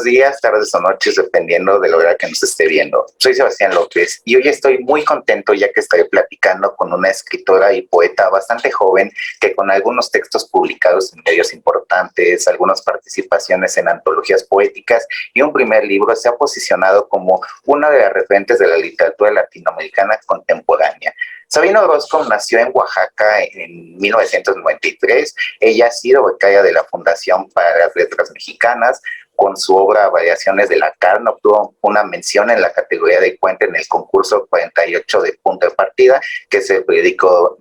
Buenos días, tardes o noches, dependiendo de la hora que nos esté viendo. Soy Sebastián López y hoy estoy muy contento ya que estoy platicando con una escritora y poeta bastante joven que con algunos textos publicados en medios importantes, algunas participaciones en antologías poéticas y un primer libro se ha posicionado como una de las referentes de la literatura latinoamericana contemporánea. Sabina Orozco nació en Oaxaca en 1993. Ella ha sido becaria de la Fundación para las Letras Mexicanas. Con su obra Variaciones de la Carne obtuvo una mención en la categoría de cuento en el concurso 48 de Punto de Partida, que es el periódico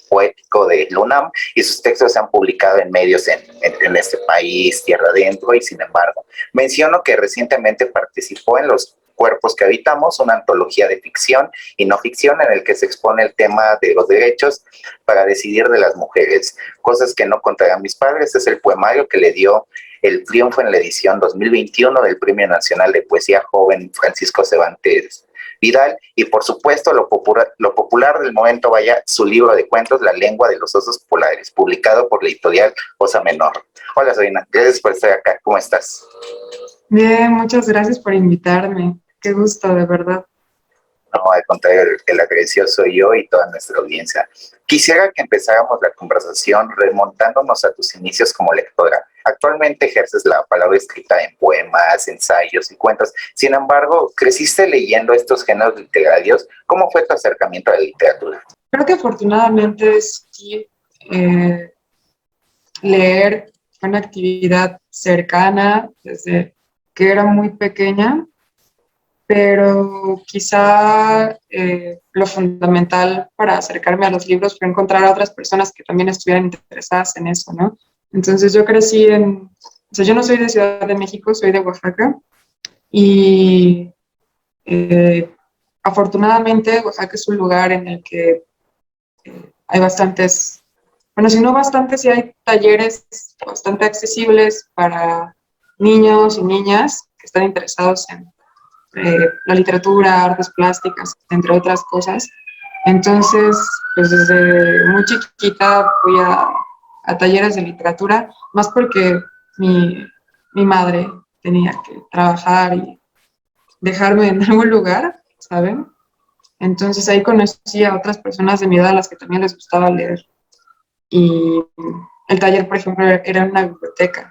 poético de UNAM, y sus textos se han publicado en medios en este país, tierra adentro, y sin embargo, menciono que recientemente participó en Los Cuerpos que Habitamos, una antología de ficción y no ficción en el que se expone el tema de los derechos para decidir de las mujeres, cosas que no contarán mis padres. Es el poemario que le dio el triunfo en la edición 2021 del Premio Nacional de Poesía Joven Francisco Cervantes Vidal, y por supuesto lo popular del momento, vaya, su libro de cuentos La Lengua de los Osos Polares, publicado por la editorial Osa Menor. Hola Sabina, gracias por estar acá, ¿cómo estás? Bien, muchas gracias por invitarme. Qué gusto, de verdad. No, al contrario, el agradecido soy yo y toda nuestra audiencia. Quisiera que empezáramos la conversación remontándonos a tus inicios como lectora. Actualmente ejerces la palabra escrita en poemas, ensayos y cuentos. Sin embargo, creciste leyendo estos géneros literarios. ¿Cómo fue tu acercamiento a la literatura? Creo que afortunadamente sí, leer fue una actividad cercana desde que era muy pequeña, pero quizá lo fundamental para acercarme a los libros fue encontrar a otras personas que también estuvieran interesadas en eso, ¿no? Entonces yo crecí o sea, yo no soy de Ciudad de México, soy de Oaxaca, y afortunadamente Oaxaca es un lugar en el que hay bastantes, bueno, si no bastantes, sí hay talleres bastante accesibles para niños y niñas que están interesados en la literatura, artes plásticas, entre otras cosas. Entonces, pues desde muy chiquita fui a talleres de literatura, más porque mi madre tenía que trabajar y dejarme en algún lugar, ¿saben? Entonces ahí conocí a otras personas de mi edad a las que también les gustaba leer. Y el taller, por ejemplo, era en una biblioteca,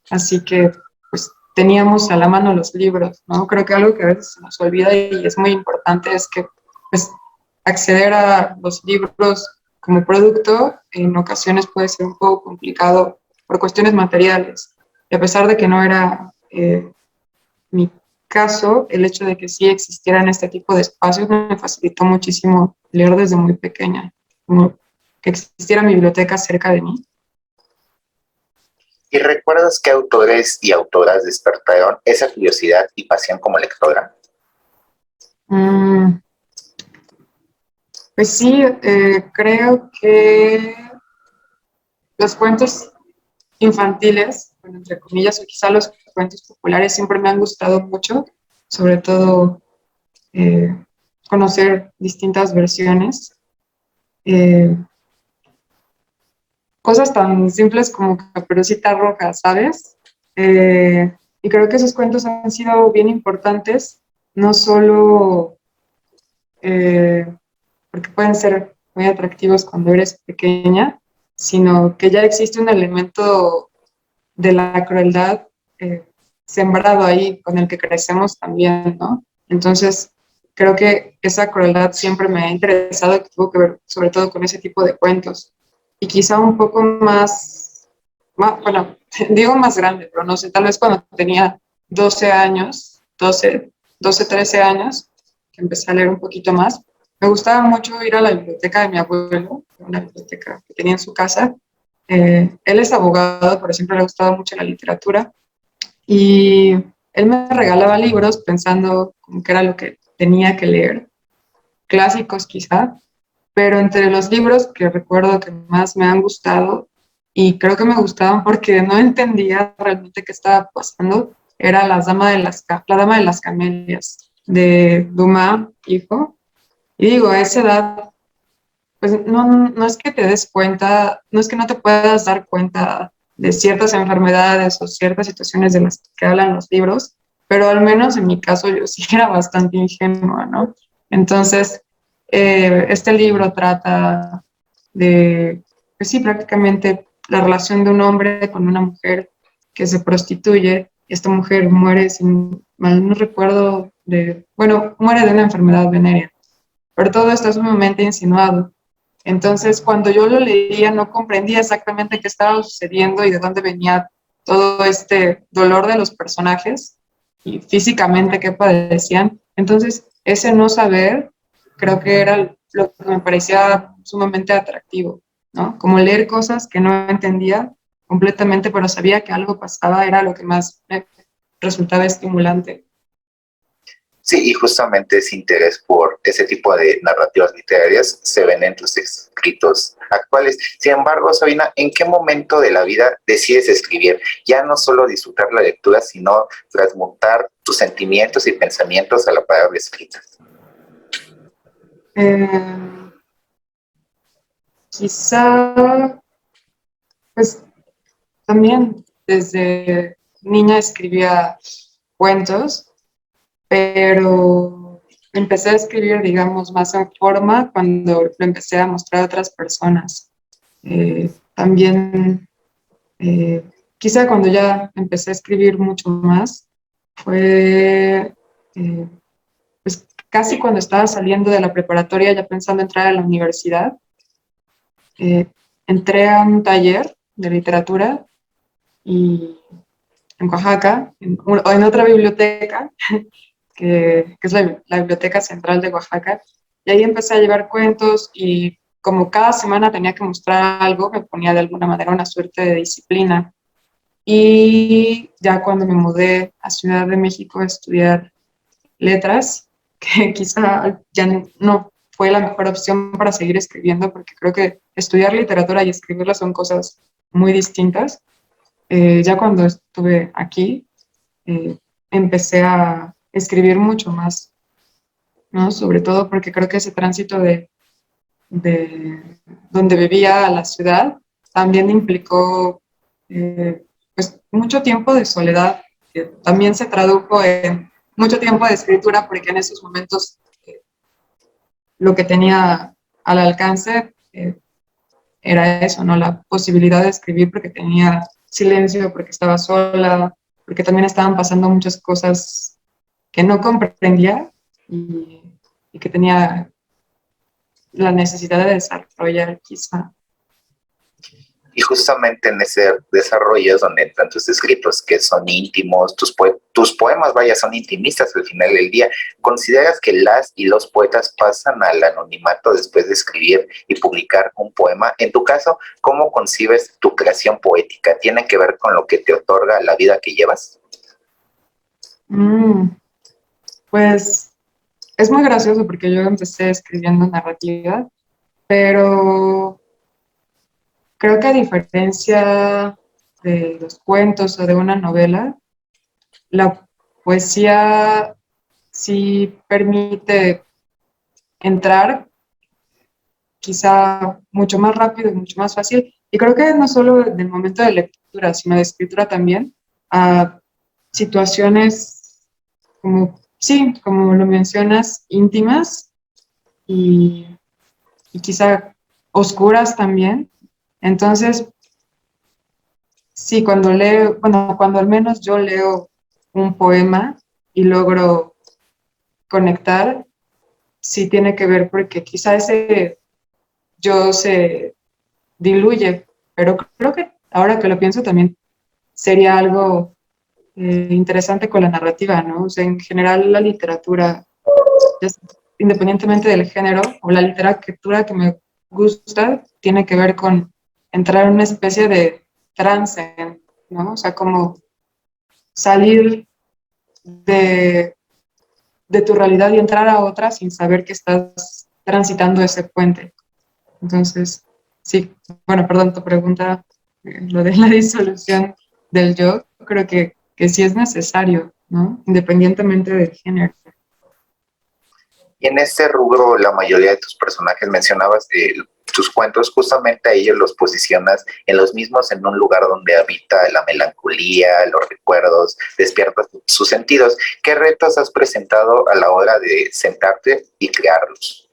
así que pues teníamos a la mano los libros, ¿no? Creo que algo que a veces se nos olvida y es muy importante es que pues acceder a los libros como producto en ocasiones puede ser un poco complicado por cuestiones materiales. Y a pesar de que no era mi caso, el hecho de que sí existieran este tipo de espacios me facilitó muchísimo leer desde muy pequeña, como que existiera mi biblioteca cerca de mí. ¿Y recuerdas qué autores y autoras despertaron esa curiosidad y pasión como lectora? Pues sí, creo que los cuentos infantiles, bueno, entre comillas, o quizá los cuentos populares siempre me han gustado mucho, sobre todo eh, conocer distintas versiones. Eh, Cosas tan simples como Caperucita Roja, ¿sabes? Y creo que esos cuentos han sido bien importantes, no solo porque pueden ser muy atractivos cuando eres pequeña, sino que ya existe un elemento de la crueldad eh, sembrado ahí con el que crecemos también, ¿no? Entonces, creo que esa crueldad siempre me ha interesado y tuvo que ver sobre todo con ese tipo de cuentos. Y quizá un poco bueno, digo más grande, pero no sé, tal vez cuando tenía 12 años, 13 años, que empecé a leer un poquito más, me gustaba mucho ir a la biblioteca de mi abuelo, una biblioteca que tenía en su casa. Él es abogado, pero siempre le gustaba mucho la literatura. Y él me regalaba libros pensando como que era lo que tenía que leer, clásicos quizá, pero entre los libros que recuerdo que más me han gustado, y creo que me gustaban porque no entendía realmente qué estaba pasando, era La Dama de las Camelias, de Dumas, hijo. Y digo, a esa edad, pues no es que te des cuenta, no es que no te puedas dar cuenta de ciertas enfermedades o ciertas situaciones de las que hablan los libros, pero al menos en mi caso yo sí era bastante ingenua, ¿no? Entonces, este libro trata de, pues sí, prácticamente la relación de un hombre con una mujer que se prostituye. Esta mujer muere, sin mal no recuerdo, muere de una enfermedad venérea, pero todo está sumamente insinuado. Entonces, cuando yo lo leía, no comprendía exactamente qué estaba sucediendo y de dónde venía todo este dolor de los personajes y físicamente qué padecían. Entonces, ese no saber creo que era lo que me parecía sumamente atractivo, ¿no? Como leer cosas que no entendía completamente, pero sabía que algo pasaba, era lo que más me resultaba estimulante. Sí, y justamente ese interés por ese tipo de narrativas literarias se ven en tus escritos actuales. Sin embargo, Sabina, ¿en qué momento de la vida decides escribir? Ya no solo disfrutar la lectura, sino transmutar tus sentimientos y pensamientos a la palabra escrita. Eh, Quizá, pues también desde niña escribía cuentos, pero empecé a escribir, digamos, más en forma cuando lo empecé a mostrar a otras personas. También, quizá cuando ya empecé a escribir mucho más, fue pues casi cuando estaba saliendo de la preparatoria, ya pensando entrar a la universidad. eh, Entré a un taller de literatura y en Oaxaca, o en otra biblioteca, que es la Biblioteca Central de Oaxaca, y ahí empecé a llevar cuentos y como cada semana tenía que mostrar algo, me ponía de alguna manera una suerte de disciplina. Y ya cuando me mudé a Ciudad de México a estudiar letras, que quizá ya no fue la mejor opción para seguir escribiendo, porque creo que estudiar literatura y escribirla son cosas muy distintas. Ya cuando estuve aquí, eh, empecé a escribir mucho más, ¿no? Sobre todo porque creo que ese tránsito de donde vivía a la ciudad también implicó pues mucho tiempo de soledad, que también se tradujo en mucho tiempo de escritura, porque en esos momentos lo que tenía al alcance era eso, ¿no? La posibilidad de escribir porque tenía silencio, porque estaba sola, porque también estaban pasando muchas cosas que no comprendía y que tenía la necesidad de desarrollar quizá. Y justamente en ese desarrollo es donde entran tus escritos, que son íntimos, tus poemas, vaya, son intimistas al final del día. ¿Consideras que las y los poetas pasan al anonimato después de escribir y publicar un poema? En tu caso, ¿cómo concibes tu creación poética? ¿Tiene que ver con lo que te otorga la vida que llevas? Pues es muy gracioso porque yo empecé escribiendo narrativa, pero creo que a diferencia de los cuentos o de una novela, la poesía sí permite entrar quizá mucho más rápido y mucho más fácil. Y creo que no solo del momento de lectura, sino de escritura también, a situaciones como, sí, como lo mencionas, íntimas y, y quizá oscuras también. Entonces, sí, cuando leo, bueno, cuando al menos yo leo un poema y logro conectar, sí tiene que ver porque quizá ese yo se diluye, pero creo que ahora que lo pienso también sería algo interesante con la narrativa, ¿no? O sea, en general la literatura, independientemente del género, o la literatura que me gusta, tiene que ver con entrar en una especie de trance, ¿no? O sea, como salir de, de tu realidad y entrar a otra sin saber que estás transitando ese puente. Entonces, sí, bueno, perdón, tu pregunta, lo de la disolución del yo, creo que sí es necesario, ¿no? Independientemente del género. Y en este rubro, la mayoría de tus personajes mencionabas tus cuentos, justamente a ellos los posicionas en los mismos, en un lugar donde habita la melancolía, los recuerdos, despiertas sus sentidos. ¿Qué retos has presentado a la hora de sentarte y crearlos?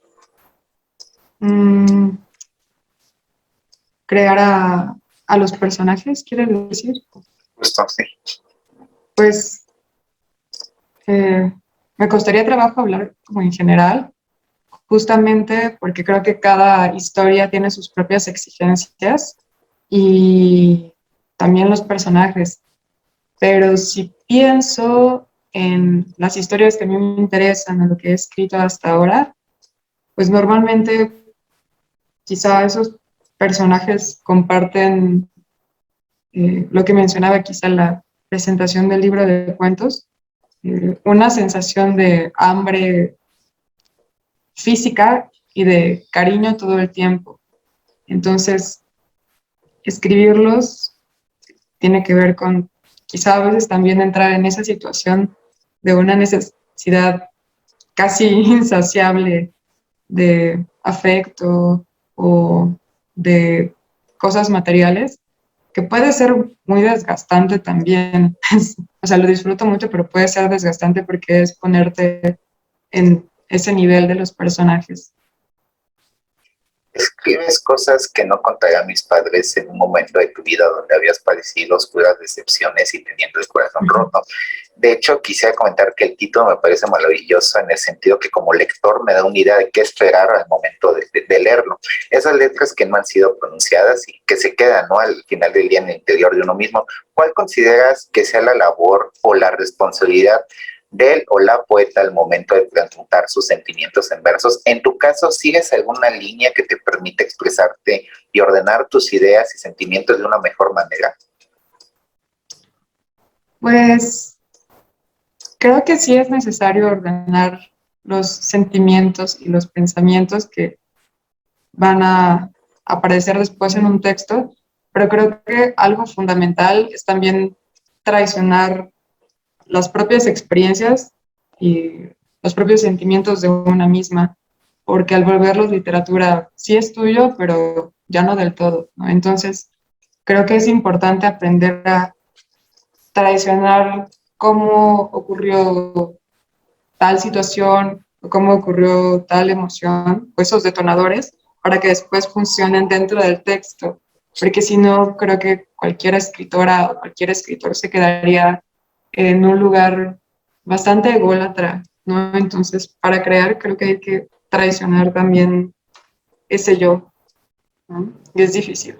Crear a los personajes, ¿quiere decir? Justo, sí. Pues me costaría trabajo hablar como en general, justamente porque creo que cada historia tiene sus propias exigencias y también los personajes. Pero si pienso en las historias que a mí me interesan, en lo que he escrito hasta ahora, pues normalmente quizá esos personajes comparten lo que mencionaba quizá en la presentación del libro de cuentos, una sensación de hambre física y de cariño todo el tiempo. Entonces, escribirlos tiene que ver con quizá a veces también entrar en esa situación de una necesidad casi insaciable de afecto o de cosas materiales, que puede ser muy desgastante también. O sea, lo disfruto mucho, pero puede ser desgastante porque es ponerte en ese nivel de los personajes. Escribes cosas que no contaría a mis padres en un momento de tu vida donde habías padecido oscuras decepciones y teniendo el corazón roto. De hecho, quisiera comentar que el título me parece maravilloso en el sentido que como lector me da una idea de qué esperar al momento de leerlo. Esas letras que no han sido pronunciadas y que se quedan, ¿no?, al final del día en el interior de uno mismo. ¿Cuál consideras que sea la labor o la responsabilidad del o la poeta al momento de transmutar sus sentimientos en versos? En tu caso, ¿sigues alguna línea que te permite expresarte y ordenar tus ideas y sentimientos de una mejor manera? Pues creo que sí es necesario ordenar los sentimientos y los pensamientos que van a aparecer después en un texto, pero creo que algo fundamental es también traicionar las propias experiencias y los propios sentimientos de una misma, porque al volverlos literatura sí es tuyo, pero ya no del todo, ¿no? Entonces, creo que es importante aprender a traicionar cómo ocurrió tal situación, o cómo ocurrió tal emoción, o esos detonadores, para que después funcionen dentro del texto, porque si no, creo que cualquier escritora o cualquier escritor se quedaría en un lugar bastante ególatra, ¿no? Entonces, para crear, creo que hay que traicionar también ese yo, ¿no? Y es difícil.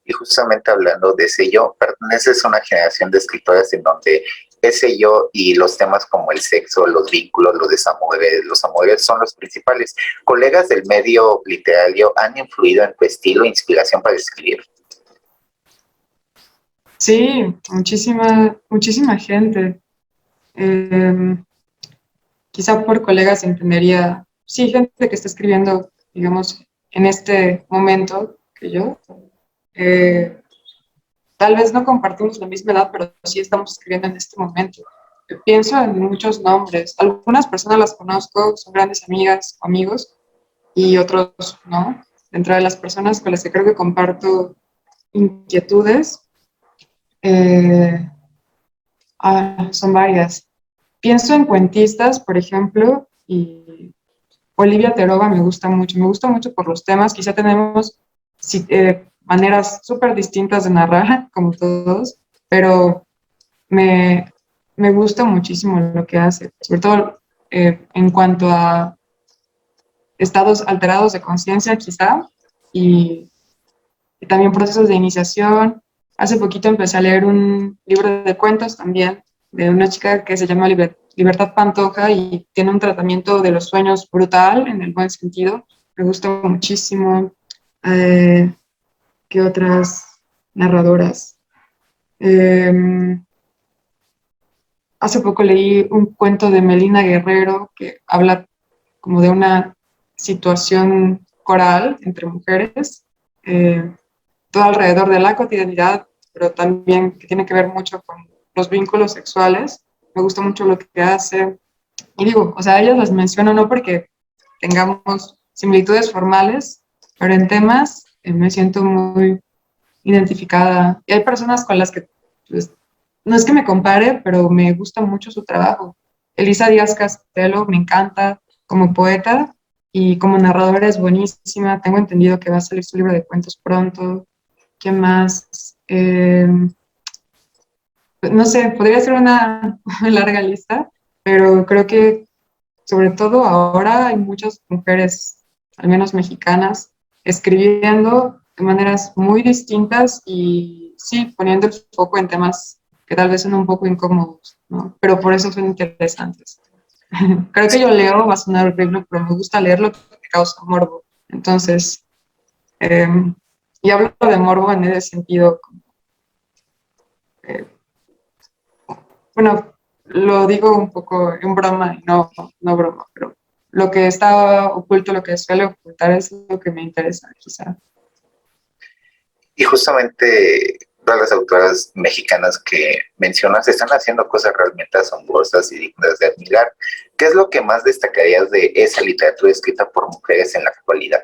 Y justamente hablando de ese yo, perteneces a una generación de escritores en donde ese yo y los temas como el sexo, los vínculos, los amores son los principales. ¿Colegas del medio literario han influido en tu estilo e inspiración para escribir? Sí, muchísima gente. Eh, Quizá por colegas entendería, sí, gente que está escribiendo, digamos, en este momento que yo. Eh, Tal vez no compartimos la misma edad, pero sí estamos escribiendo en este momento. Pienso en muchos nombres. Algunas personas las conozco, son grandes amigas o amigos, y otros no. Dentro de las personas con las que creo que comparto inquietudes, eh, son varias. Pienso en cuentistas, por ejemplo, y Olivia Terova me gusta mucho por los temas, quizá tenemos maneras súper distintas de narrar, como todos, pero me, me gusta muchísimo lo que hace, sobre todo en cuanto a estados alterados de conciencia, quizá, y también procesos de iniciación. Hace poquito empecé a leer un libro de cuentos también, de una chica que se llama Libertad Pantoja y tiene un tratamiento de los sueños brutal, en el buen sentido. Me gusta muchísimo. ¿Qué otras narradoras? Hace poco leí un cuento de Melina Guerrero que habla como de una situación coral entre mujeres, todo alrededor de la cotidianidad, pero también que tiene que ver mucho con los vínculos sexuales. Me gusta mucho lo que hace. Y digo, o sea, ellas las menciono no porque tengamos similitudes formales, pero en temas me siento muy identificada. Y hay personas con las que, pues, no es que me compare, pero me gusta mucho su trabajo. Elisa Díaz Castelo me encanta como poeta y como narradora es buenísima. Tengo entendido que va a salir su libro de cuentos pronto. ¿Qué más? No sé, podría ser una larga lista, pero creo que sobre todo ahora hay muchas mujeres, al menos mexicanas, escribiendo de maneras muy distintas y sí, poniendo el foco en temas que tal vez son un poco incómodos, ¿no? Pero por eso son interesantes. Creo que yo leo, va a sonar horrible, pero me gusta leer lo que me causa morbo. Entonces, eh, y hablo de morbo en ese sentido, eh, bueno, lo digo un poco en broma y no broma, pero lo que está oculto, lo que suele ocultar es lo que me interesa, quizá. Y justamente todas las autoras mexicanas que mencionas están haciendo cosas realmente asombrosas y dignas de admirar. ¿Qué es lo que más destacarías de esa literatura escrita por mujeres en la actualidad?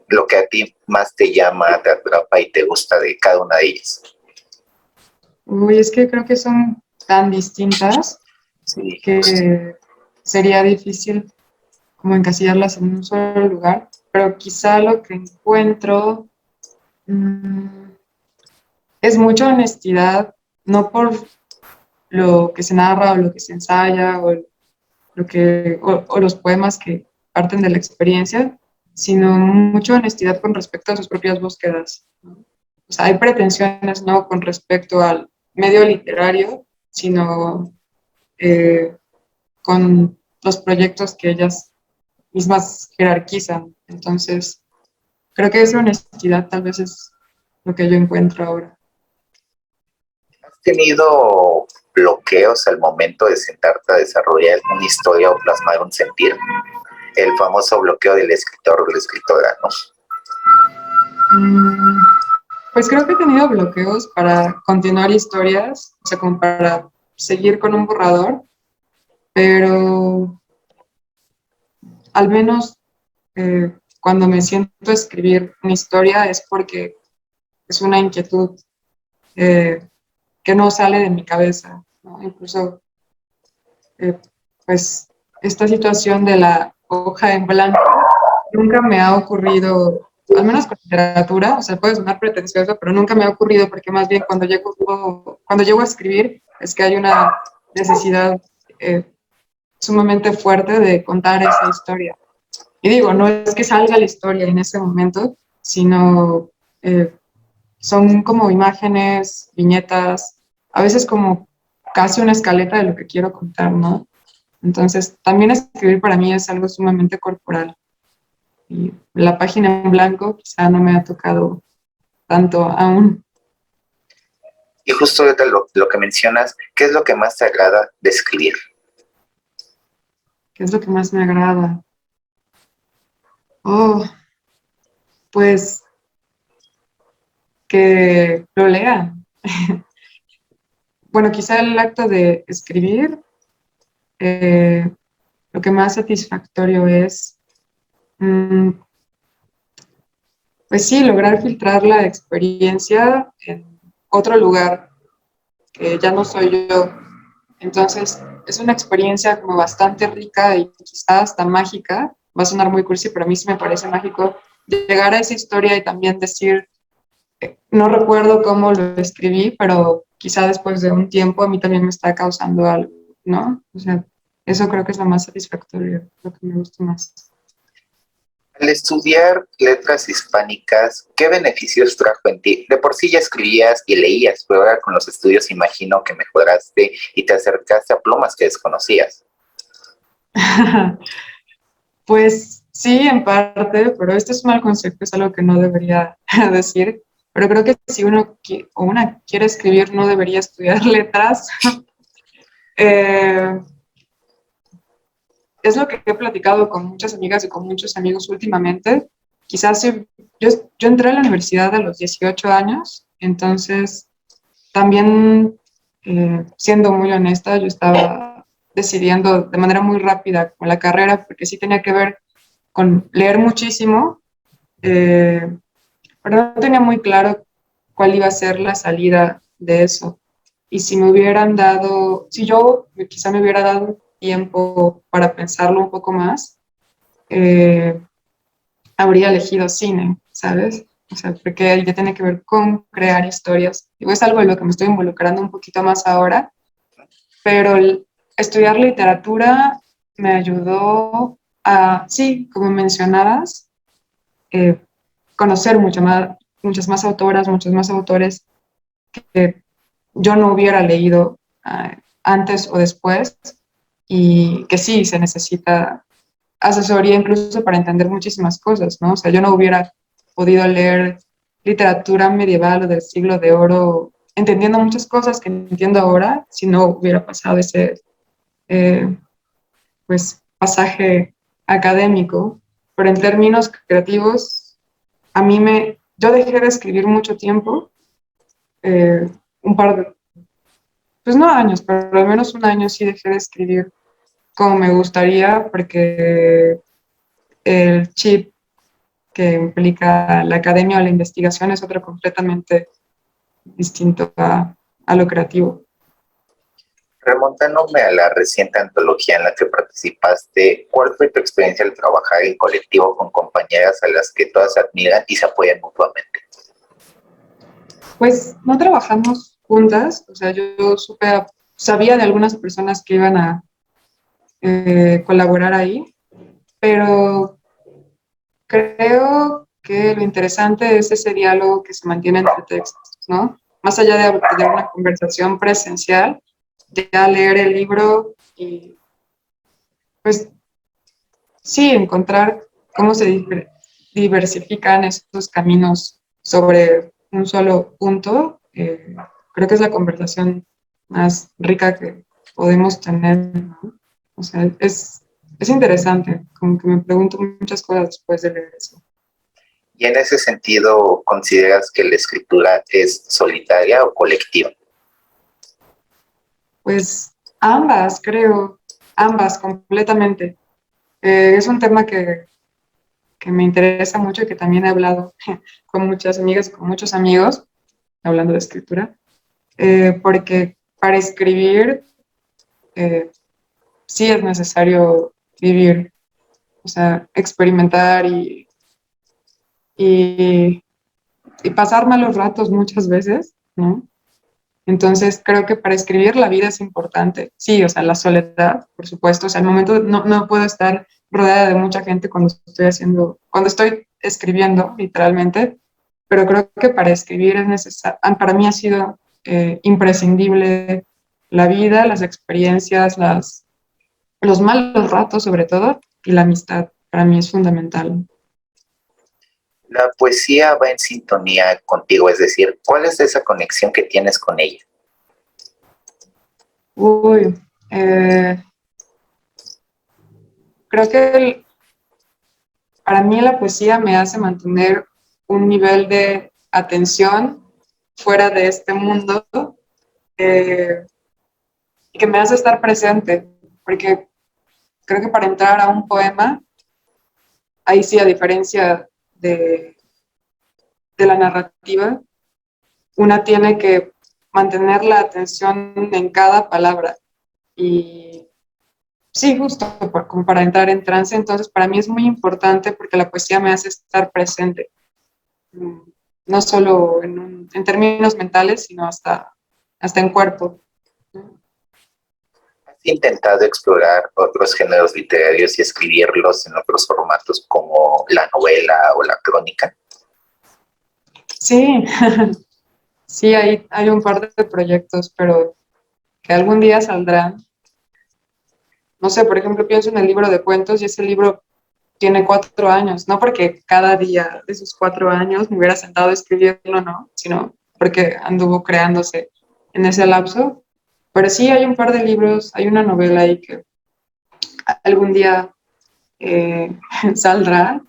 Lo que a ti más te llama, te atrapa y te gusta de cada una de ellas. Uy, es que creo que son tan distintas Sí, justo. que sería difícil como encasillarlas en un solo lugar, pero quizá lo que encuentro mmm, es mucha honestidad, no por lo que se narra o lo que se ensaya o los poemas que parten de la experiencia, sino mucha honestidad con respecto a sus propias búsquedas, ¿no? O sea, hay pretensiones no con respecto al medio literario, sino eh, con los proyectos que ellas mismas jerarquizan. Entonces, creo que esa honestidad tal vez es lo que yo encuentro ahora. ¿Has tenido bloqueos al momento de sentarte a desarrollar una historia o plasmar un sentir? El famoso bloqueo del escritor o la escritora, ¿no? Mm, pues creo que he tenido bloqueos para continuar historias, o sea, como para seguir con un borrador, pero al menos cuando me siento a escribir una historia es porque es una inquietud eh, que no sale de mi cabeza, ¿no? Incluso, eh, pues, esta situación de la hoja en blanco nunca me ha ocurrido, al menos con literatura, o sea, puede sonar pretencioso, pero nunca me ha ocurrido porque más bien cuando llego a escribir es que hay una necesidad eh, sumamente fuerte de contar esa historia. Y digo, no es que salga la historia en ese momento, sino eh, son como imágenes, viñetas, a veces como casi una escaleta de lo que quiero contar, ¿no? Entonces, también escribir para mí es algo sumamente corporal. Y la página en blanco quizá no me ha tocado tanto aún. Y justo ahorita lo que mencionas, ¿qué es lo que más te agrada de escribir? ¿Qué es lo que más me agrada? Oh, pues que lo lean. Bueno, quizá el acto de escribir, eh, lo que más satisfactorio es, mm, pues sí, lograr filtrar la experiencia en otro lugar que ya no soy yo. Entonces, es una experiencia como bastante rica y quizás hasta mágica. Va a sonar muy cursi, pero a mí sí me parece mágico llegar a esa historia y también decir, no recuerdo cómo lo escribí, pero quizá después de un tiempo a mí también me está causando algo, ¿no? O sea, eso creo que es lo más satisfactorio, lo que me gusta más. Al estudiar letras hispánicas, ¿qué beneficios trajo en ti? De por sí ya escribías y leías, pero ahora con los estudios imagino que mejoraste y te acercaste a plumas que desconocías. Pues sí, en parte, pero este es un mal concepto, es algo que no debería decir. Pero creo que si uno o una quiere escribir, no debería estudiar letras. Eh, es lo que he platicado con muchas amigas y con muchos amigos últimamente. Quizás yo entré a la universidad a los 18 años, entonces también, siendo muy honesta, yo estaba decidiendo de manera muy rápida con la carrera, porque sí tenía que ver con leer muchísimo, eh, pero no tenía muy claro cuál iba a ser la salida de eso. Y si me hubieran dado, si yo quizá me hubiera dado tiempo para pensarlo un poco más, eh, habría elegido cine, ¿sabes? O sea, porque ya tiene que ver con crear historias. Digo, es algo en lo que me estoy involucrando un poquito más ahora, pero estudiar literatura me ayudó a, sí, como mencionabas, eh, conocer muchas más autoras, muchos más autores que yo no hubiera leído antes o después, y que sí, se necesita asesoría incluso para entender muchísimas cosas, ¿no? O sea, yo no hubiera podido leer literatura medieval o del siglo de oro entendiendo muchas cosas que entiendo ahora si no hubiera pasado ese eh, pues, pasaje académico. Pero en términos creativos, yo dejé de escribir mucho tiempo, un par de, pues no años, pero al menos un año sí dejé de escribir como me gustaría, porque el chip que implica la academia o la investigación es otro completamente distinto a lo creativo. Remontándome a la reciente antología en la que participaste, ¿cuál fue tu experiencia al trabajar en colectivo con compañeras a las que todas admiran y se apoyan mutuamente? Pues no trabajamos juntas, o sea, yo sabía de algunas personas que iban a colaborar ahí, pero creo que lo interesante es ese diálogo que se mantiene entre textos, ¿no? Más allá de tener una conversación presencial, ya leer el libro y, pues, sí, encontrar cómo se diversifican estos caminos sobre un solo punto. Creo que es la conversación más rica que podemos tener, ¿no? O sea, es interesante, como que me pregunto muchas cosas después de leer eso. Y en ese sentido, ¿consideras que la escritura es solitaria o colectiva? Pues ambas, creo, ambas completamente. Es un tema que me interesa mucho y que también he hablado con muchas amigas, con muchos amigos, hablando de escritura, porque para escribir sí es necesario vivir, o sea, experimentar y, y pasar malos ratos muchas veces, ¿no? Entonces creo que para escribir la vida es importante. Sí, o sea, la soledad, por supuesto. O sea, al momento no puedo estar rodeada de mucha gente cuando estoy escribiendo, literalmente, pero creo que para escribir es necesario, para mí ha sido imprescindible la vida, las experiencias, los malos ratos sobre todo, y la amistad. Para mí es fundamental. La poesía va en sintonía contigo, es decir, ¿cuál es esa conexión que tienes con ella? Uy, eh, creo que para mí la poesía me hace mantener un nivel de atención fuera de este mundo, eh, y que me hace estar presente, porque creo que para entrar a un poema, ahí sí, a diferencia de la narrativa, una tiene que mantener la atención en cada palabra. Y sí, justo como para entrar en trance, entonces para mí es muy importante porque la poesía me hace estar presente, no solo en términos mentales, sino hasta en cuerpo. ¿Has intentado explorar otros géneros literarios y escribirlos en otros formatos como la novela o la crónica? Sí, sí, hay un par de proyectos, pero que algún día saldrán. No sé, por ejemplo, pienso en el libro de cuentos y ese libro tiene 4 años, no porque cada día de esos 4 años me hubiera sentado a escribirlo, no, sino porque anduvo creándose en ese lapso. Pero sí hay un par de libros, hay una novela ahí que algún día saldrá.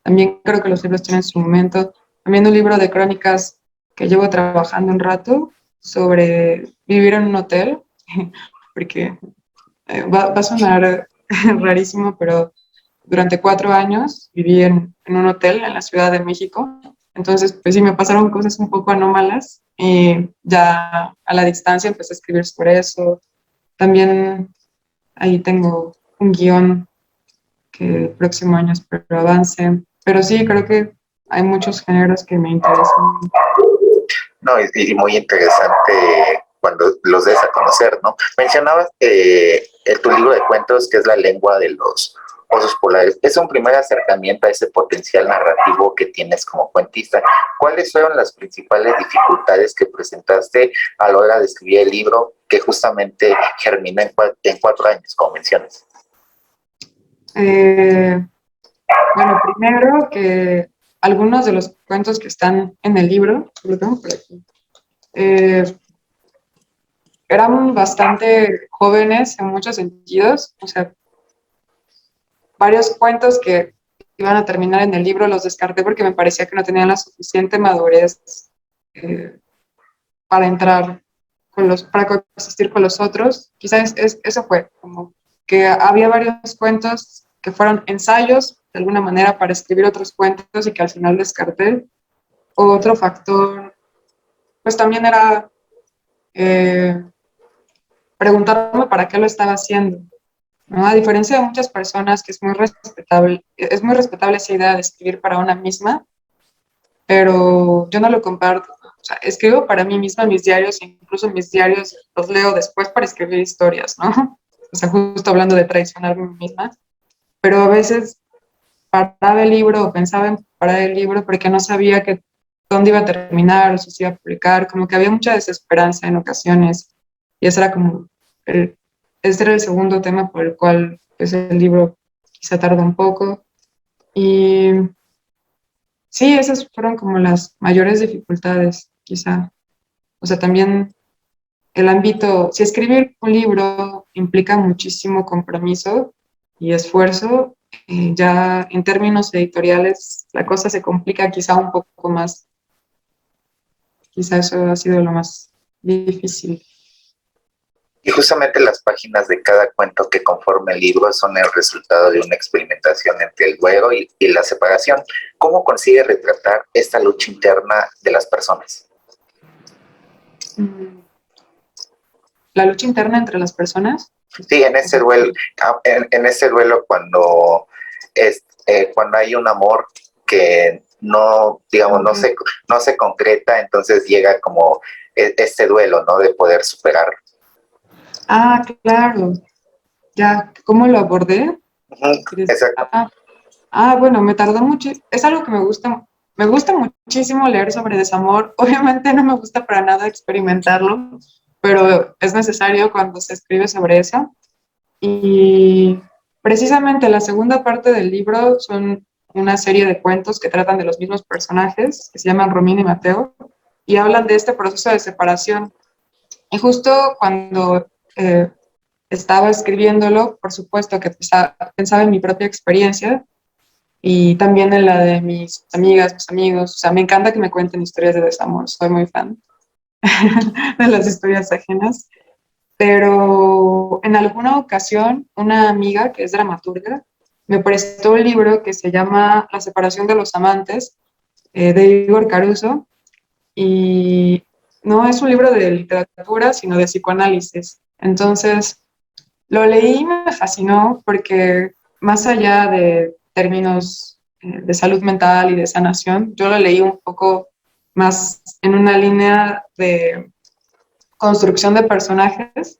También creo que los libros tienen su momento. También un libro de crónicas que llevo trabajando un rato sobre vivir en un hotel, porque va a sonar rarísimo, pero durante 4 años viví en un hotel en la Ciudad de México. Entonces, pues sí, me pasaron cosas un poco anómalas y ya a la distancia empecé a escribir sobre eso. También ahí tengo un guión que el próximo año espero avance. Pero sí, creo que hay muchos géneros que me interesan. No, y muy interesante cuando los des a conocer, ¿no? Mencionabas tu libro de cuentos, que es La lengua de los osos polares. Es un primer acercamiento a ese potencial narrativo que tienes como cuentista. ¿Cuáles fueron las principales dificultades que presentaste a la hora de escribir el libro que justamente germinó en 4 años, como mencionas? Bueno, primero que algunos de los cuentos que están en el libro, lo tengo por aquí, eran bastante jóvenes en muchos sentidos, o sea, varios cuentos que iban a terminar en el libro los descarté porque me parecía que no tenían la suficiente madurez eh, para entrar para coexistir con los otros. Quizás eso fue, como que había varios cuentos que fueron ensayos de alguna manera para escribir otros cuentos y que al final descarté. Otro factor, pues también era preguntarme para qué lo estaba haciendo, ¿no? A diferencia de muchas personas que es muy respetable esa idea de escribir para una misma, pero yo no lo comparto. O sea, escribo para mí misma mis diarios, incluso mis diarios los leo después para escribir historias, ¿no? O sea, justo hablando de traicionarme a mí misma, pero a veces paraba el libro o pensaba en parar el libro porque no sabía que dónde iba a terminar o si se iba a publicar, como que había mucha desesperanza en ocasiones y ese era como ese era el segundo tema por el cual pues, el libro quizá tardó un poco y sí, esas fueron como las mayores dificultades quizá, o sea, también el ámbito, si escribir un libro implica muchísimo compromiso y esfuerzo, ya en términos editoriales la cosa se complica quizá un poco más. Quizá eso ha sido lo más difícil. Y justamente las páginas de cada cuento que conforma el libro son el resultado de una experimentación entre el duelo y la separación. ¿Cómo consigue retratar esta lucha interna de las personas? La lucha interna entre las personas. Sí, en ese duelo, en ese duelo cuando hay un amor que no, digamos, no se concreta, entonces llega como este duelo, ¿no? De poder superarlo. Ah, claro. Ya, ¿cómo lo abordé? Exacto. Bueno, me tardó mucho. Es algo que me gusta. Me gusta muchísimo leer sobre desamor. Obviamente no me gusta para nada experimentarlo, pero es necesario cuando se escribe sobre eso. Y precisamente la segunda parte del libro son una serie de cuentos que tratan de los mismos personajes, que se llaman Romina y Mateo, y hablan de este proceso de separación. Y justo cuando estaba escribiéndolo, por supuesto que pensaba en mi propia experiencia y también en la de mis amigas, mis amigos. O sea, me encanta que me cuenten historias de desamor, soy muy fan de las historias ajenas. Pero en alguna ocasión, una amiga que es dramaturga me prestó un libro que se llama La separación de los amantes, de Igor Caruso, y no es un libro de literatura, sino de psicoanálisis. Entonces, lo leí y me fascinó porque más allá de términos de salud mental y de sanación, yo lo leí un poco más en una línea de construcción de personajes,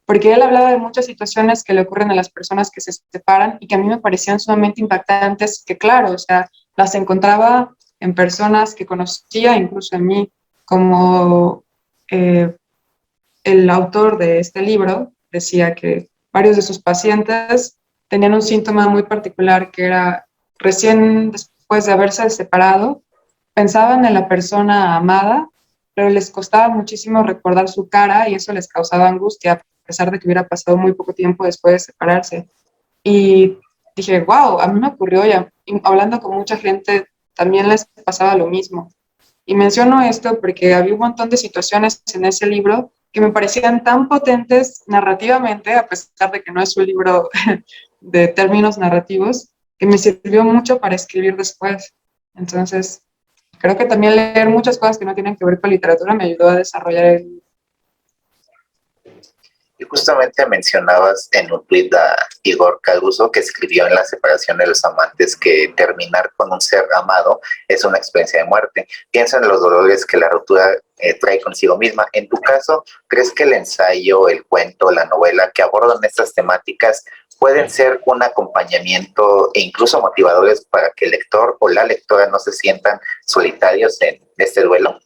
porque él hablaba de muchas situaciones que le ocurren a las personas que se separan y que a mí me parecían sumamente impactantes, que claro, o sea, las encontraba en personas que conocía, incluso en mí, como eh, el autor de este libro decía que varios de sus pacientes tenían un síntoma muy particular que era recién después de haberse separado, pensaban en la persona amada, pero les costaba muchísimo recordar su cara y eso les causaba angustia, a pesar de que hubiera pasado muy poco tiempo después de separarse. Y dije, wow, a mí me ocurrió ya, hablando con mucha gente, también les pasaba lo mismo. Y menciono esto porque había un montón de situaciones en ese libro que me parecían tan potentes narrativamente, a pesar de que no es un libro de términos narrativos que me sirvió mucho para escribir después. Entonces, creo que también leer muchas cosas que no tienen que ver con literatura me ayudó a desarrollar el... Y justamente mencionabas en un tuit a Igor Caruso, que escribió en La separación de los amantes que terminar con un ser amado es una experiencia de muerte. Piensa en los dolores que la ruptura trae consigo misma. En tu caso, ¿crees que el ensayo, el cuento, la novela que abordan estas temáticas pueden ser un acompañamiento e incluso motivadores para que el lector o la lectora no se sientan solitarios en este duelo?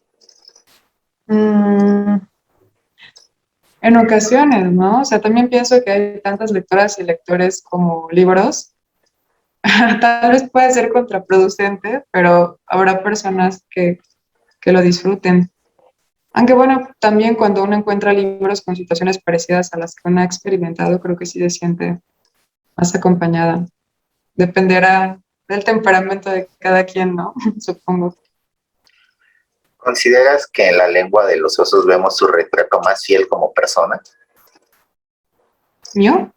En ocasiones, ¿no? O sea, también pienso que hay tantas lectoras y lectores como libros. Tal vez puede ser contraproducente, pero habrá personas que lo disfruten. Aunque bueno, también cuando uno encuentra libros con situaciones parecidas a las que uno ha experimentado, creo que sí se siente más acompañada. Dependerá del temperamento de cada quien, ¿no? Supongo. ¿Consideras que en La lengua de los osos vemos su retrato más fiel como persona? ¿Mío?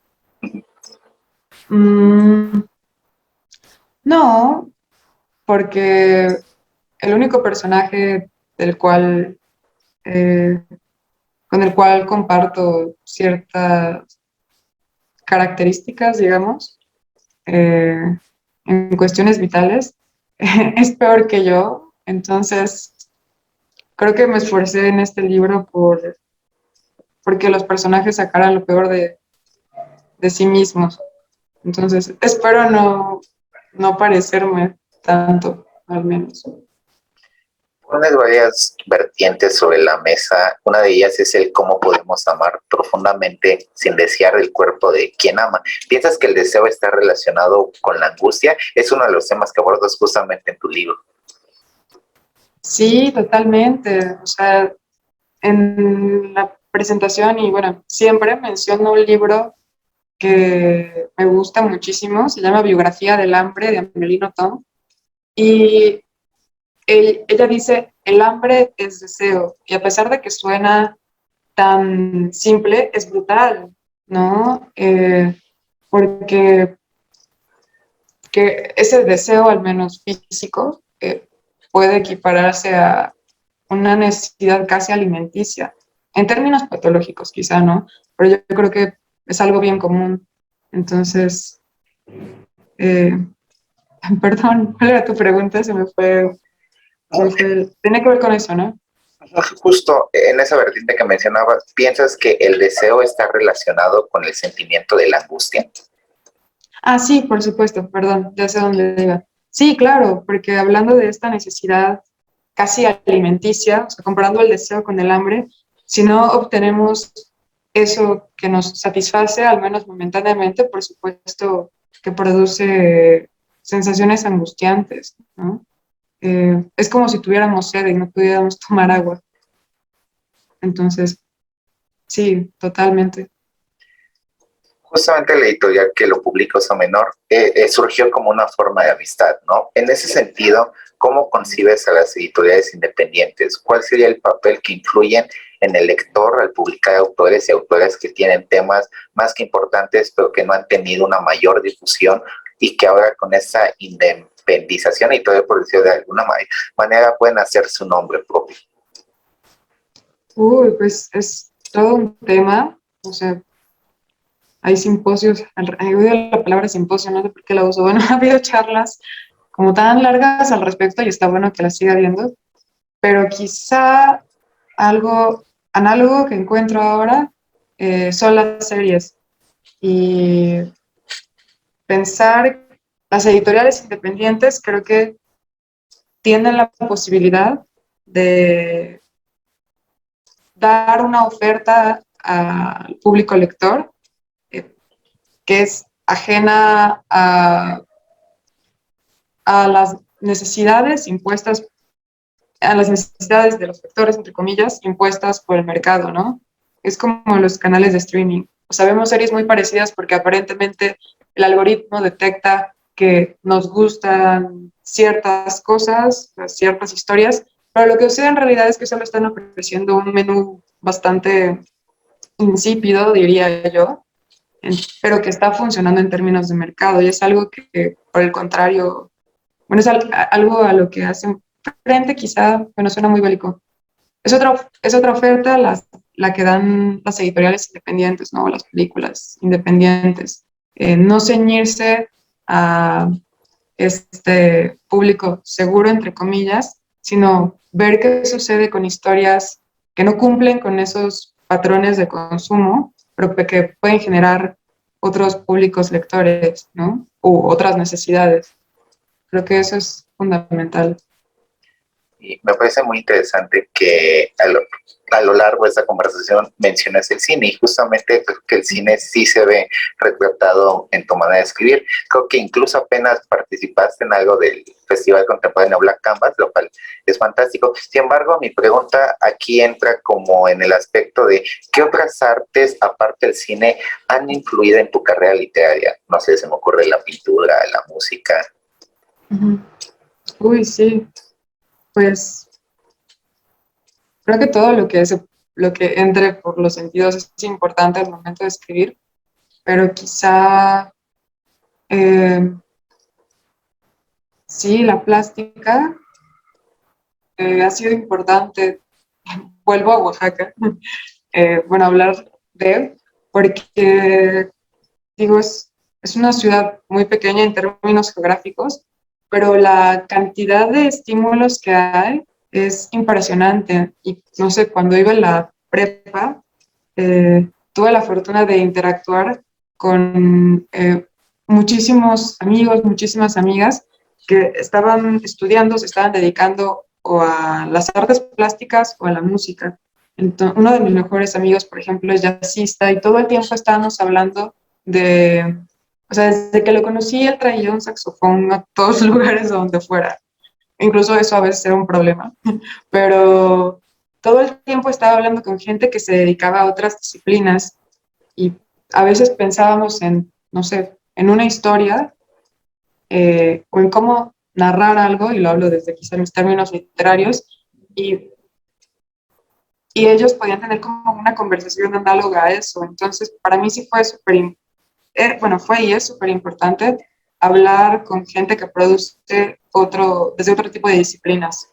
Mm, no, porque el único personaje del cual, eh, con el cual comparto ciertas características, digamos, eh, en cuestiones vitales, es peor que yo. Entonces, creo que me esforcé en este libro porque los personajes sacaran lo peor de sí mismos. Entonces, espero no parecerme tanto, al menos. Pones varias vertientes sobre la mesa. Una de ellas es el cómo podemos amar profundamente sin desear el cuerpo de quien ama. ¿Piensas que el deseo está relacionado con la angustia? Es uno de los temas que abordas justamente en tu libro. Sí, totalmente. O sea, en la presentación y bueno, siempre menciono un libro que me gusta muchísimo, se llama Biografía del hambre de Amélie Nothomb, y ella dice, el hambre es deseo, y a pesar de que suena tan simple, es brutal, ¿no? Porque que ese deseo, al menos físico, puede equipararse a una necesidad casi alimenticia, en términos patológicos quizá, ¿no? Pero yo creo que es algo bien común. Entonces, eh, perdón, ¿cuál era tu pregunta? Tiene que ver con eso, ¿no? Justo en esa vertiente que mencionabas, ¿piensas que el deseo está relacionado con el sentimiento de la angustia? Ah, sí, por supuesto, perdón, ya sé dónde iba. Sí, claro, porque hablando de esta necesidad casi alimenticia, o sea, comparando el deseo con el hambre, si no obtenemos eso que nos satisface, al menos momentáneamente, por supuesto que produce sensaciones angustiantes, ¿no? Es como si tuviéramos sed y no pudiéramos tomar agua. Entonces, sí, totalmente. Justamente la editorial que lo publicó Oso Menor surgió como una forma de amistad, ¿no? En ese sentido, ¿cómo concibes a las editoriales independientes? ¿Cuál sería el papel que influyen en el lector al publicar autores y autoras que tienen temas más que importantes, pero que no han tenido una mayor difusión y que ahora con esa independización y todo por decirlo de alguna manera pueden hacer su nombre propio? Uy, pues es todo un tema, o sea, hay simposios, odio la palabra simposio, no sé por qué la uso. Bueno, ha habido charlas como tan largas al respecto y está bueno que las siga viendo, pero quizá algo análogo que encuentro ahora son las series y pensar las editoriales independientes creo que tienen la posibilidad de dar una oferta al público lector eh, que es ajena a las necesidades impuestas, a las necesidades de los sectores, entre comillas, impuestas por el mercado, ¿no? Es como los canales de streaming. O sea, vemos series muy parecidas porque aparentemente el algoritmo detecta que nos gustan ciertas cosas, ciertas historias, pero lo que sucede en realidad es que solo están ofreciendo un menú bastante insípido, diría yo, pero que está funcionando en términos de mercado, y es algo que por el contrario, bueno, es algo a lo que hacen frente, quizá, bueno, suena muy bélico. Es otra oferta la que dan las editoriales independientes, ¿no? Las películas independientes. No ceñirse a este público seguro, entre comillas, sino ver qué sucede con historias que no cumplen con esos patrones de consumo, pero que pueden generar otros públicos lectores, ¿no? U otras necesidades. Creo que eso es fundamental. Y me parece muy interesante que a lo largo de esta conversación mencionas el cine, y justamente creo que el cine sí se ve retratado en tu manera de escribir. Creo que incluso apenas participaste en algo del Festival Contemporáneo Black Canvas, lo cual es fantástico. Sin embargo, mi pregunta aquí entra como en el aspecto de ¿qué otras artes, aparte del cine, han influido en tu carrera literaria? No sé, se me ocurre la pintura, la música. Uh-huh. Uy, sí, pues creo que todo lo que entre por los sentidos es importante al momento de escribir, pero quizá sí, la plástica ha sido importante. Vuelvo a Oaxaca, bueno, hablar de él, porque digo, es una ciudad muy pequeña en términos geográficos, pero la cantidad de estímulos que hay es impresionante. Y no sé, cuando iba en la prepa, tuve la fortuna de interactuar con muchísimos amigos, muchísimas amigas que estaban estudiando, se estaban dedicando o a las artes plásticas o a la música. Entonces, uno de mis mejores amigos, por ejemplo, es jazzista y todo el tiempo estábamos hablando de, o sea, desde que lo conocí, él traía un saxofón a todos los lugares donde fuera. Incluso eso a veces era un problema, pero todo el tiempo estaba hablando con gente que se dedicaba a otras disciplinas y a veces pensábamos en, no sé, en una historia o en cómo narrar algo, y lo hablo desde quizá mis términos literarios, y, y ellos podían tener como una conversación análoga a eso. Entonces, para mí sí fue súper, bueno, fue y es súper importante hablar con gente que produce desde otro tipo de disciplinas.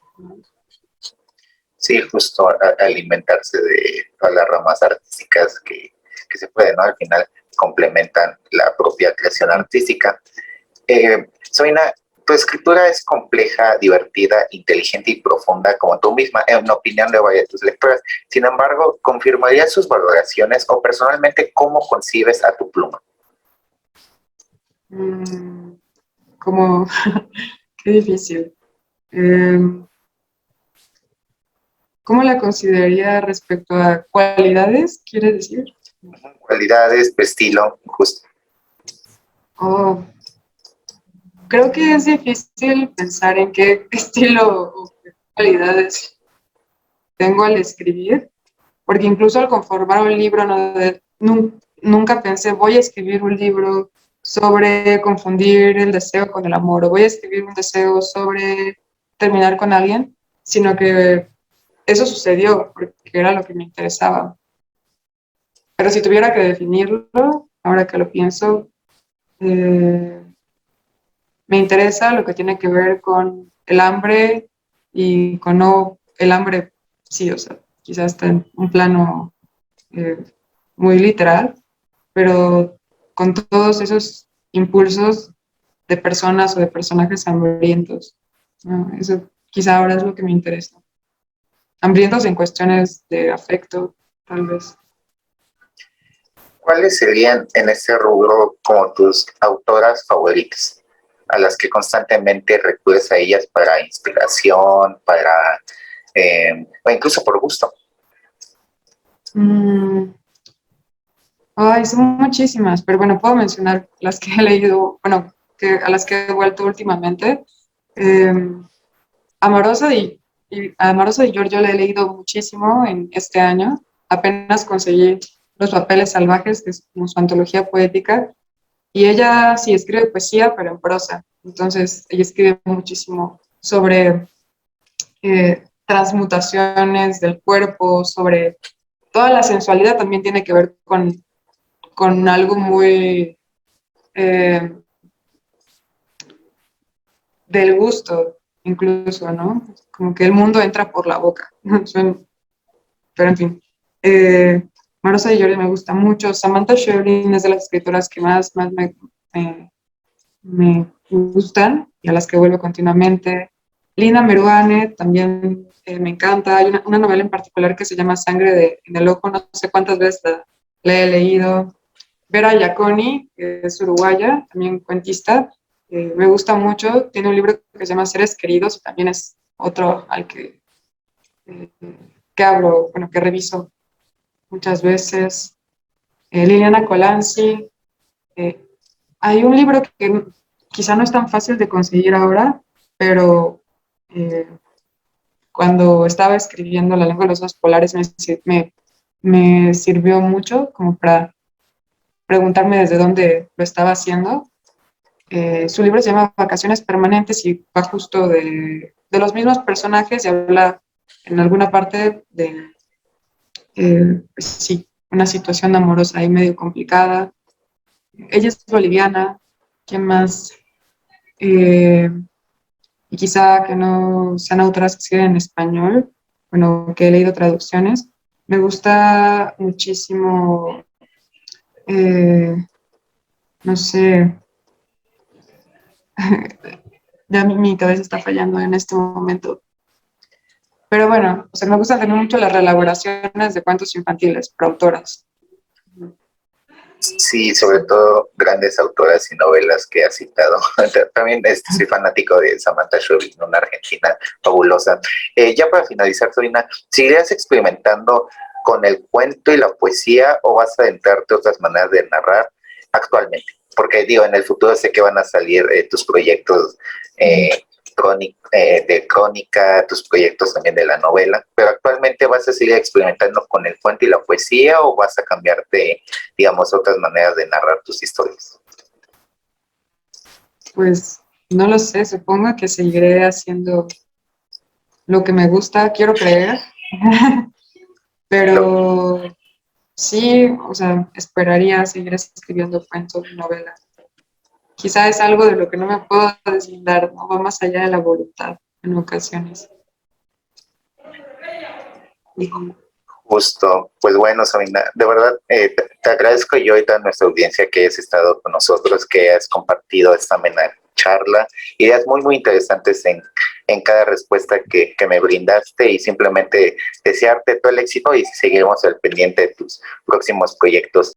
Sí, justo alimentarse de todas las ramas artísticas que se pueden, ¿no? Al final complementan la propia creación artística. Soina, tu escritura es compleja, divertida, inteligente y profunda, como tú misma, en opinión de varias de tus lectoras. Sin embargo, ¿confirmarías sus valoraciones o personalmente cómo concibes a tu pluma? Como, qué difícil. Eh, ¿Cómo la consideraría respecto a cualidades, quiere decir? Cualidades, estilo, justo. Oh, creo que es difícil pensar en qué estilo o qué cualidades tengo al escribir, porque incluso al conformar un libro nunca pensé voy a escribir un libro sobre confundir el deseo con el amor, o voy a escribir un deseo sobre terminar con alguien, sino que eso sucedió porque era lo que me interesaba. Pero si tuviera que definirlo, ahora que lo pienso, eh, me interesa lo que tiene que ver con el hambre y con no, el hambre, sí, o sea, quizás está en un plano eh, muy literal, pero con todos esos impulsos de personas o de personajes hambrientos, ¿no? Eso quizá ahora es lo que me interesa. Hambrientos en cuestiones de afecto, tal vez. ¿Cuáles serían en ese rubro como tus autoras favoritas, a las que constantemente recurres a ellas para inspiración, o incluso por gusto? Ay, son muchísimas, pero bueno, puedo mencionar las que he leído, bueno, a las que he vuelto últimamente. Eh, Amorosa de Giorgio la he leído muchísimo en este año. Apenas conseguí Los Papeles Salvajes, que es como su antología poética, y ella sí escribe poesía, pero en prosa. Entonces, ella escribe muchísimo sobre transmutaciones del cuerpo, sobre toda la sensualidad también tiene que ver con algo muy del gusto, incluso, ¿no? Como que el mundo entra por la boca. Pero en fin. Marosa y Jordi me gusta mucho. Samantha Schweblin es de las escritoras que más me gustan y a las que vuelvo continuamente. Lina Meruane también me encanta. Hay una novela en particular que se llama Sangre en el Ojo, no sé cuántas veces la he leído. Vera Iaconi, que es uruguaya, también cuentista, me gusta mucho. Tiene un libro que se llama Seres Queridos, y también es otro al eh, que abro, bueno, que reviso muchas veces. Liliana Colanzi. eh, Hay un libro que quizá no es tan fácil de conseguir ahora, pero cuando estaba escribiendo La lengua de los osos polares me sirvió mucho como para preguntarme desde dónde lo estaba haciendo. Su libro se llama Vacaciones Permanentes y va justo de los mismos personajes y habla en alguna parte de, pues sí, una situación amorosa ahí medio complicada. Ella es boliviana. ¿Quién más? Y quizá que no sean autoras que escriben en español, bueno, que he leído traducciones. Me gusta muchísimo, eh, no sé, ya mi cabeza está fallando en este momento. Pero bueno, o sea, me gusta también mucho las reelaboraciones de cuentos infantiles por autoras. Sí, sobre todo grandes autoras y novelas que ha citado. También soy fanático de Samantha Schweblin, una argentina fabulosa. Ya para finalizar, Sorina, ¿seguirías experimentando con el cuento y la poesía o vas a adentrarte a otras maneras de narrar actualmente? Porque digo, en el futuro sé que van a salir tus proyectos de crónica, tus proyectos también de la novela, pero actualmente vas a seguir experimentando con el cuento y la poesía o vas a cambiarte, digamos, otras maneras de narrar tus historias. Pues no lo sé, supongo que seguiré haciendo lo que me gusta, quiero creer, pero sí, o sea, esperaría seguir escribiendo cuentos y novelas. Quizá es algo de lo que no me puedo deslindar, no va más allá de la voluntad en ocasiones. Y Justo, pues bueno, Sabina, de verdad te agradezco yo y toda nuestra audiencia que hayas estado con nosotros, que hayas compartido esta amena charla, ideas muy, muy interesantes en cada respuesta que me brindaste y simplemente desearte todo el éxito y seguiremos al pendiente de tus próximos proyectos.